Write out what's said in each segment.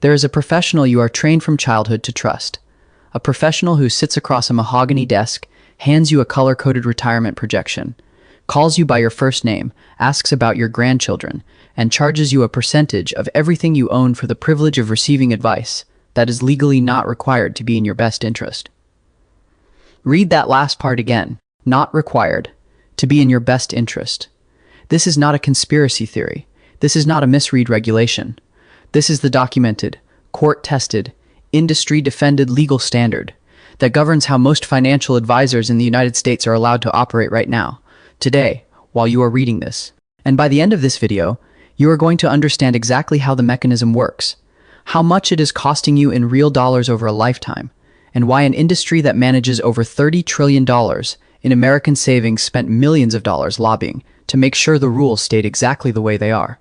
There is a professional you are trained from childhood to trust. A professional who sits across a mahogany desk, hands you a color-coded retirement projection, calls you by your first name, asks about your grandchildren, and charges you a percentage of everything you own for the privilege of receiving advice that is legally not required to be in your best interest. Read that last part again. Not required to be in your best interest. This is not a conspiracy theory. This is not a misread regulation. This is the documented, court-tested, industry-defended legal standard that governs how most financial advisors in the United States are allowed to operate right now, today, while you are reading this. And by the end of this video, you are going to understand exactly how the mechanism works, how much it is costing you in real dollars over a lifetime, and why an industry that manages over $30 trillion in American savings spent millions of dollars lobbying to make sure the rules stayed exactly the way they are.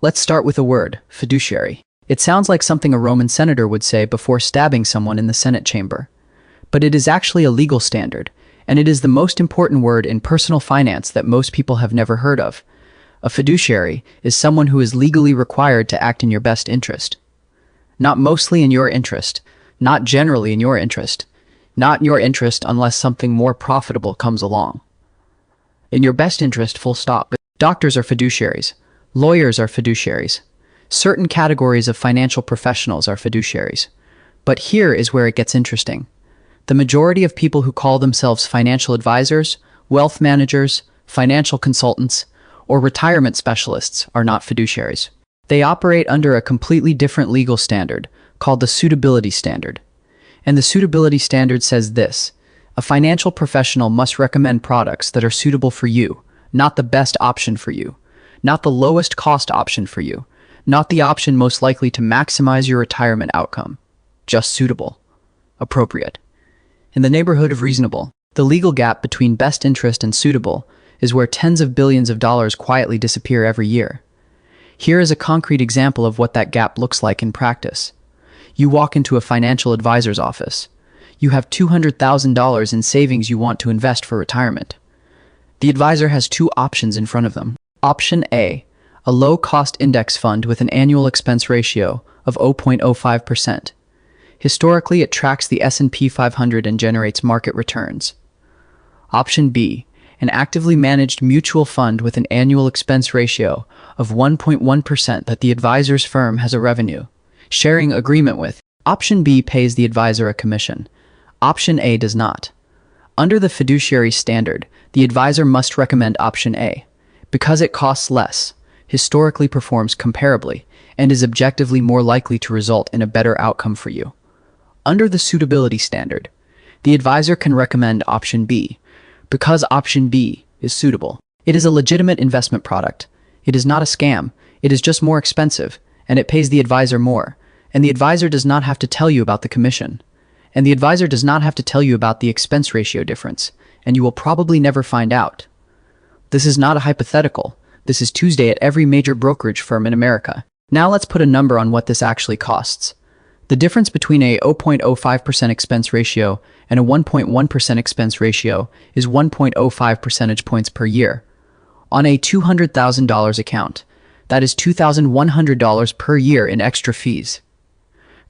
Let's start with the word, fiduciary. It sounds like something a Roman senator would say before stabbing someone in the Senate chamber. But it is actually a legal standard, and it is the most important word in personal finance that most people have never heard of. A fiduciary is someone who is legally required to act in your best interest. Not mostly in your interest, not generally in your interest, not in your interest unless something more profitable comes along. In your best interest, full stop. Doctors are fiduciaries. Lawyers are fiduciaries. Certain categories of financial professionals are fiduciaries. But here is where it gets interesting. The majority of people who call themselves financial advisors, wealth managers, financial consultants, or retirement specialists are not fiduciaries. They operate under a completely different legal standard called the Suitability Standard. And the Suitability Standard says this: a financial professional must recommend products that are suitable for you, not the best option for you, not the lowest cost option for you, not the option most likely to maximize your retirement outcome, just suitable, appropriate, in the neighborhood of reasonable. The legal gap between best interest and suitable is where tens of billions of dollars quietly disappear every year. Here is a concrete example of what that gap looks like in practice. You walk into a financial advisor's office. You have $200,000 in savings you want to invest for retirement. The advisor has two options in front of them. Option A, a low-cost index fund with an annual expense ratio of 0.05%. Historically, it tracks the S&P 500 and generates market returns. Option B, an actively managed mutual fund with an annual expense ratio of 1.1% that the advisor's firm has a revenue sharing agreement with. Option B pays the advisor a commission. Option A does not. Under the fiduciary standard, the advisor must recommend option A because it costs less, historically performs comparably, and is objectively more likely to result in a better outcome for you. Under the suitability standard, the advisor can recommend option B because option B is suitable. It is a legitimate investment product. It is not a scam. It is just more expensive, and it pays the advisor more. And the advisor does not have to tell you about the commission. And the advisor does not have to tell you about the expense ratio difference, and you will probably never find out. This is not a hypothetical. This is Tuesday at every major brokerage firm in America. Now let's put a number on what this actually costs. The difference between a 0.05% expense ratio and a 1.1% expense ratio is 1.05 percentage points per year. On a $200,000 account, that is $2,100 per year in extra fees.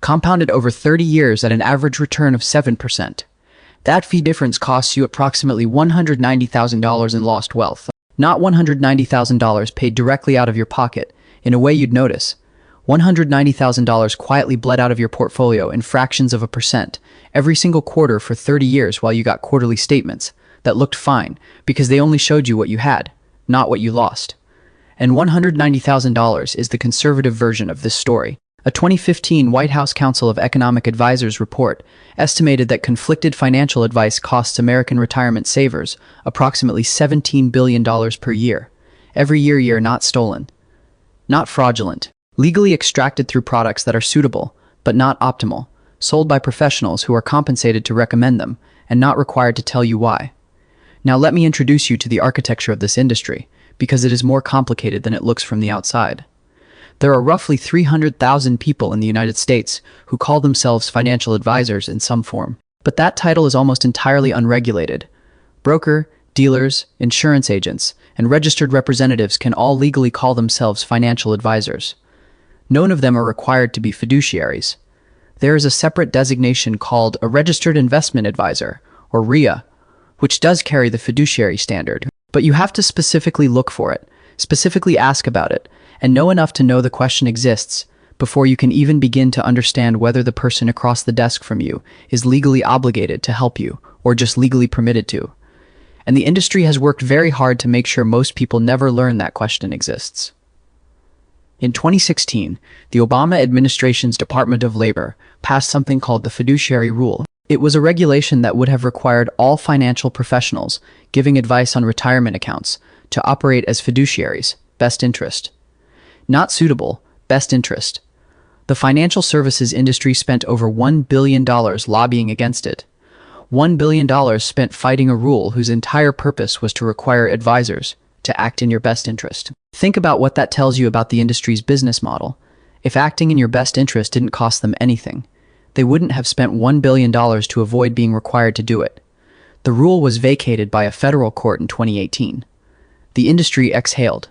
Compounded over 30 years at an average return of 7%. That fee difference costs you approximately $190,000 in lost wealth. Not $190,000 paid directly out of your pocket, in a way you'd notice. $190,000 quietly bled out of your portfolio in fractions of a percent every single quarter for 30 years while you got quarterly statements that looked fine because they only showed you what you had, not what you lost. And $190,000 is the conservative version of this story. A 2015 White House Council of Economic Advisors report estimated that conflicted financial advice costs American retirement savers approximately $17 billion per year. Every year not stolen, not fraudulent, legally extracted through products that are suitable, but not optimal, sold by professionals who are compensated to recommend them and not required to tell you why. Now let me introduce you to the architecture of this industry, because it is more complicated than it looks from the outside. There are roughly 300,000 people in the United States who call themselves financial advisors in some form, but that title is almost entirely unregulated. Broker, dealers, insurance agents, and registered representatives can all legally call themselves financial advisors. None of them are required to be fiduciaries. There is a separate designation called a Registered Investment Advisor, or RIA, which does carry the fiduciary standard. But you have to specifically look for it, specifically ask about it, and know enough to know the question exists before you can even begin to understand whether the person across the desk from you is legally obligated to help you or just legally permitted to. And the industry has worked very hard to make sure most people never learn that question exists. In 2016, the Obama administration's Department of Labor passed something called the Fiduciary Rule. It was a regulation that would have required all financial professionals giving advice on retirement accounts to operate as fiduciaries, best interest. Not suitable, best interest. The financial services industry spent over $1 billion lobbying against it. $1 billion spent fighting a rule whose entire purpose was to require advisors to act in your best interest. Think about what that tells you about the industry's business model. If acting in your best interest didn't cost them anything, they wouldn't have spent $1 billion to avoid being required to do it. The rule was vacated by a federal court in 2018. The industry exhaled.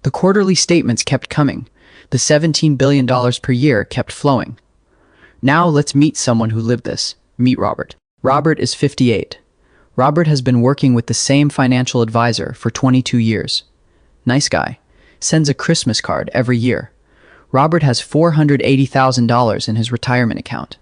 The quarterly statements kept coming. The $17 billion per year kept flowing. Now let's meet someone who lived this. Meet Robert. Robert is 58. Robert has been working with the same financial advisor for 22 years. Nice guy. Sends a Christmas card every year. Robert has $480,000 in his retirement account.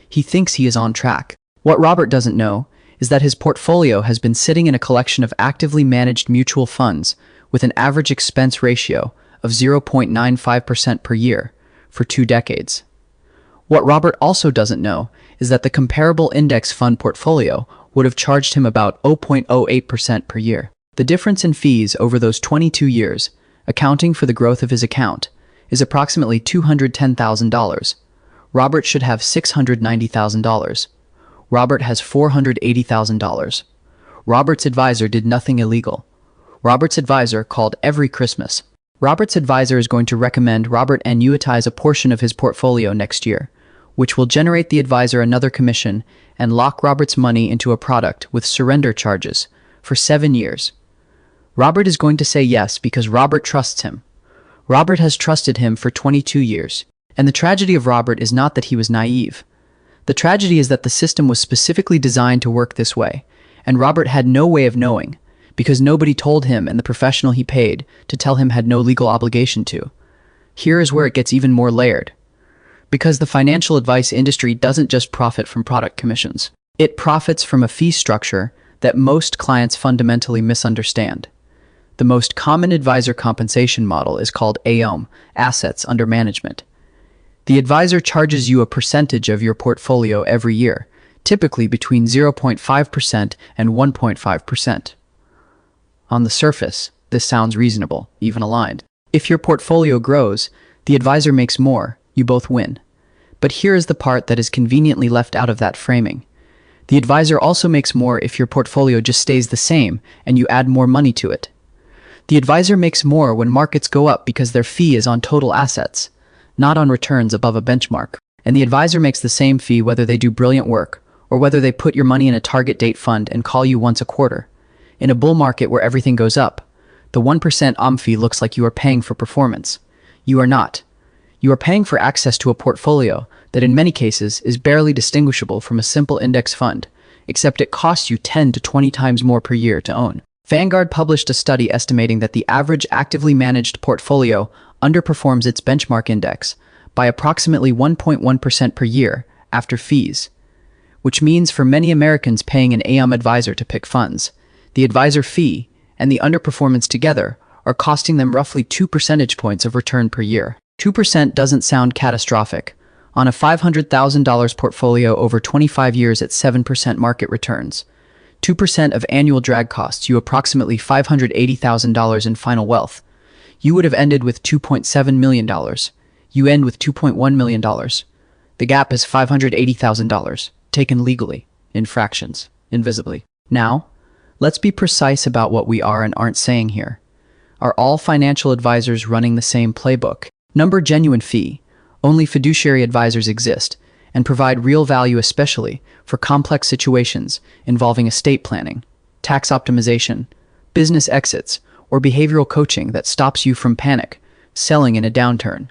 He thinks he is on track. What Robert doesn't know is that his portfolio has been sitting in a collection of actively managed mutual funds with an average expense ratio of 0.95% per year for 2 decades. What Robert also doesn't know is that the comparable index fund portfolio would have charged him about 0.08% per year. The difference in fees over those 22 years, accounting for the growth of his account, is approximately $210,000. Robert should have $690,000. Robert has $480,000. Robert's advisor did nothing illegal. Robert's advisor called every Christmas. Robert's advisor is going to recommend Robert annuitize a portion of his portfolio next year, which will generate the advisor another commission and lock Robert's money into a product with surrender charges for 7 years. Robert is going to say yes because Robert trusts him. Robert has trusted him for 22 years. And the tragedy of Robert is not that he was naive. The tragedy is that the system was specifically designed to work this way, and Robert had no way of knowing, because nobody told him and the professional he paid to tell him had no legal obligation to. Here is where it gets even more layered. Because the financial advice industry doesn't just profit from product commissions. It profits from a fee structure that most clients fundamentally misunderstand. The most common advisor compensation model is called AUM, Assets Under Management. The advisor charges you a percentage of your portfolio every year, typically between 0.5% and 1.5%. On the surface, this sounds reasonable, even aligned. If your portfolio grows, the advisor makes more, you both win. But here is the part that is conveniently left out of that framing. The advisor also makes more if your portfolio just stays the same and you add more money to it. The advisor makes more when markets go up because their fee is on total assets, not on returns above a benchmark. And the advisor makes the same fee whether they do brilliant work or whether they put your money in a target date fund and call you once a quarter. In a bull market where everything goes up, the 1% fee looks like you are paying for performance. You are not. You are paying for access to a portfolio that in many cases is barely distinguishable from a simple index fund, except it costs you 10 to 20 times more per year to own. Vanguard published a study estimating that the average actively managed portfolio underperforms its benchmark index by approximately 1.1% per year after fees, which means for many Americans paying an AUM advisor to pick funds, the advisor fee and the underperformance together are costing them roughly 2 percentage points of return per year. 2% doesn't sound catastrophic. On a $500,000 portfolio over 25 years at 7% market returns, 2% of annual drag costs you approximately $580,000 in final wealth. You would have ended with $2.7 million. You end with $2.1 million. The gap is $580,000, taken legally, in fractions, invisibly. Now, let's be precise about what we are and aren't saying here. Are all financial advisors running the same playbook? Number genuine fee. Only fiduciary advisors exist and provide real value, especially for complex situations involving estate planning, tax optimization, business exits, or behavioral coaching that stops you from panic, selling in a downturn.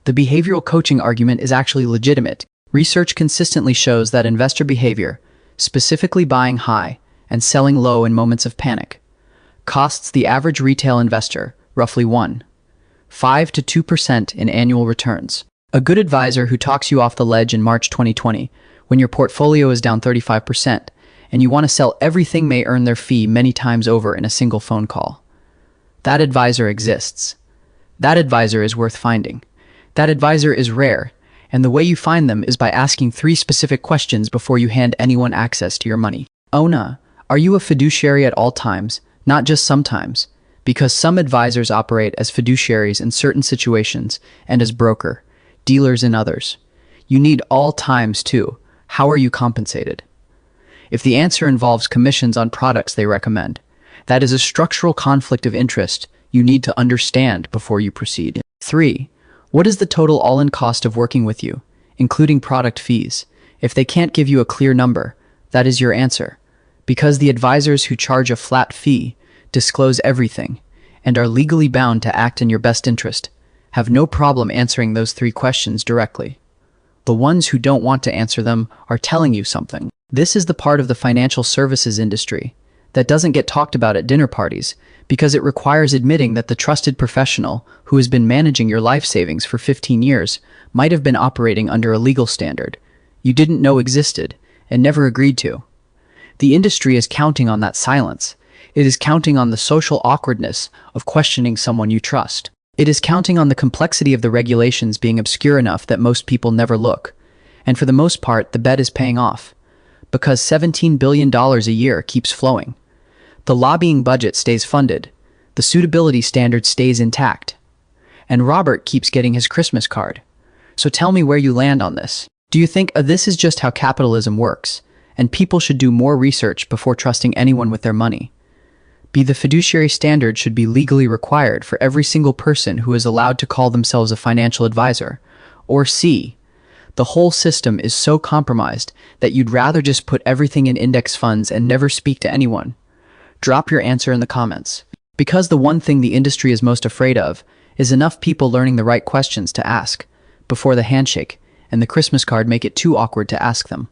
The behavioral coaching argument is actually legitimate. Research consistently shows that investor behavior, specifically buying high and selling low in moments of panic, costs the average retail investor roughly 1.5 to 2% in annual returns. A good advisor who talks you off the ledge in March 2020, when your portfolio is down 35% and you want to sell everything, may earn their fee many times over in a single phone call. That advisor exists. That advisor is worth finding. That advisor is rare, and the way you find them is by asking 3 specific questions before you hand anyone access to your money. Ona, are you a fiduciary at all times, not just sometimes? Because some advisors operate as fiduciaries in certain situations and as broker-dealers in others. You need all times too. How are you compensated? If the answer involves commissions on products they recommend, that is a structural conflict of interest you need to understand before you proceed. 3. What is the total all-in cost of working with you, including product fees? If they can't give you a clear number, that is your answer. Because the advisors who charge a flat fee disclose everything and are legally bound to act in your best interest have no problem answering those 3 questions directly. The ones who don't want to answer them are telling you something. This is the part of the financial services industry that doesn't get talked about at dinner parties because it requires admitting that the trusted professional who has been managing your life savings for 15 years might have been operating under a legal standard you didn't know existed and never agreed to. The industry is counting on that silence. It is counting on the social awkwardness of questioning someone you trust. It is counting on the complexity of the regulations being obscure enough that most people never look. And for the most part, the bet is paying off. Because $17 billion a year keeps flowing. The lobbying budget stays funded. The suitability standard stays intact. And Robert keeps getting his Christmas card. So tell me where you land on this. Do you think this is just how capitalism works, and people should do more research before trusting anyone with their money? B. The fiduciary standard should be legally required for every single person who is allowed to call themselves a financial advisor. Or C. The whole system is so compromised that you'd rather just put everything in index funds and never speak to anyone. Drop your answer in the comments. Because the one thing the industry is most afraid of is enough people learning the right questions to ask before the handshake and the Christmas card make it too awkward to ask them.